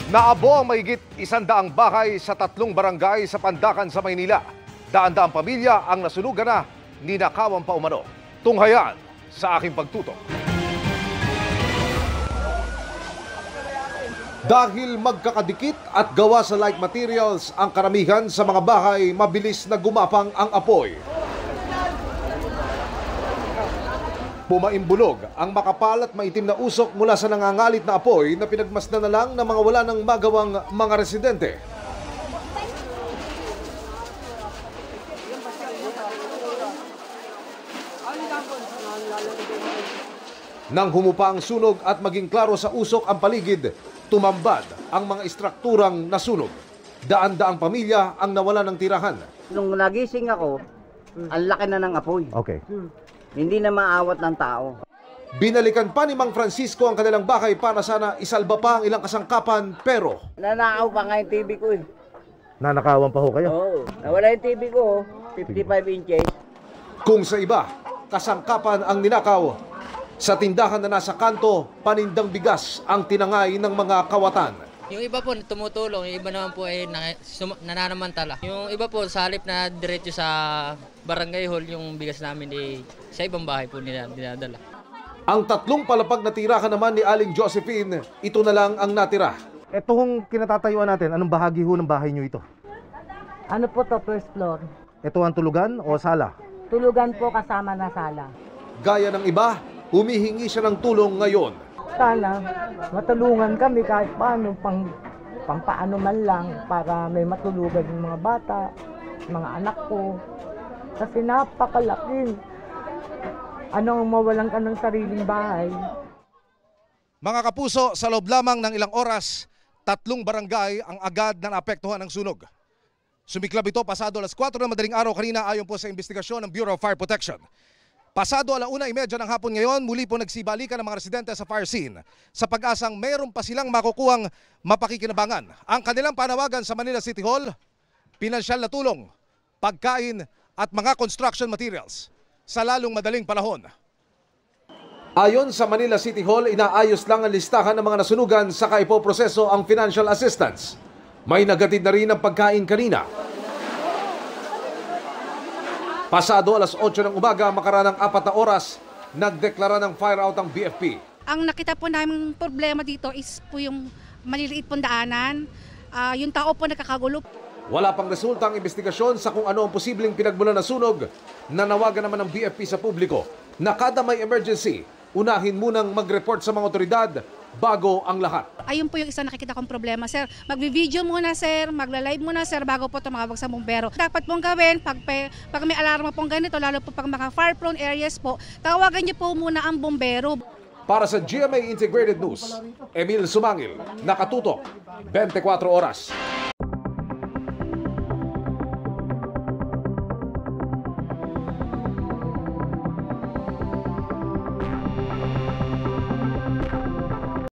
Naabo ang mahigit 100 bahay sa 3 barangay sa Pandacan sa Maynila. Daan-daang pamilya ang nasunugan na ninakawan pa umano. Tunghayan sa aking pagtutok. Dahil magkakadikit at gawa sa like materials ang karamihan sa mga bahay, mabilis na gumapang ang apoy. Pumaimbulog ang makapal at maitim na usok mula sa nangangalit na apoy na pinagmasdan na lang ng mga wala ng magawang mga residente. Nang humupa ang sunog at maging klaro sa usok ang paligid, tumambad ang mga istrukturang nasunog. Daan-daang pamilya ang nawala ng tirahan. Nung nagising ako, ang laki na ng apoy. Okay. Hindi na maawat ng tao. Binalikan pa ni Mang Francisco ang kanilang bahay para sana isalba pa ang ilang kasangkapan, pero Nanakaw pa nga yung TV ko eh. nanakawan pa ho kayo. Oo. Nawala yung TV ko, 55 inches. Kung sa iba, kasangkapan ang ninakaw. Sa tindahan na nasa kanto, panindang bigas ang tinangay ng mga kawatan. Yung iba po tumutulong, yung iba naman po ay nananamantala. Yung iba po sa halip na diretso sa barangay hall, yung bigas namin sa ibang bahay po nila dinadala. Ang 3 palapag na tirahan naman ni Aling Josephine, ito na lang ang natira. Ito hong kinatatayuan natin, anong bahagi ho ng bahay nyo ito? Ano po to, first floor? Ito ang tulugan o sala? Tulugan po kasama na sala. Gaya ng iba, humihingi siya ng tulong ngayon. Sana matulungan kami kahit paano, pang paano man lang para may matulugan yung mga bata, mga anak ko. Kasi napakalaki. Anong mawalan ka ng sariling bahay? Mga kapuso, sa loob lamang ng ilang oras, 3 barangay ang agad na naapektuhan ng sunog. Sumiklab ito pasado alas 4 ng madaling araw kanina ayon po sa investigasyon ng Bureau of Fire Protection. Pasado 1:30 ng hapon ngayon, muli po nagsibalikan ng mga residente sa fire scene sa pag-asang mayroon pa silang makukuhang mapakikinabangan. Ang kanilang panawagan sa Manila City Hall, pinansyal na tulong, pagkain at mga construction materials sa lalong madaling panahon. Ayon sa Manila City Hall, inaayos lang ang listahan ng mga nasunugan saka ipoproseso ang financial assistance. May nagatid na rin ang pagkain kanina. Pasado alas 8 ng umaga, makaranang 4 na oras, nagdeklara ng fire out ang BFP. Ang nakita po namin problema dito is po yung maliliit pong daanan, yung tao po nakakagulo. Wala pang resulta ang investigasyon sa kung ano ang posibleng pinagmulan na sunog. Nanawagan naman ng BFP sa publiko na kada may emergency, unahin munang mag-report sa mga otoridad bago ang lahat. Ayun po yung isa nakikita kong problema, sir. Magbi-video muna, sir. Magla-live muna, sir, bago po tumawag sa bumbero. Dapat pong gawin, pag may alarma pong ganito, lalo po pag mga fire-prone areas po, tawagan niyo po muna ang bumbero. Para sa GMA Integrated News, Emil Sumangil, nakatutok, 24 oras.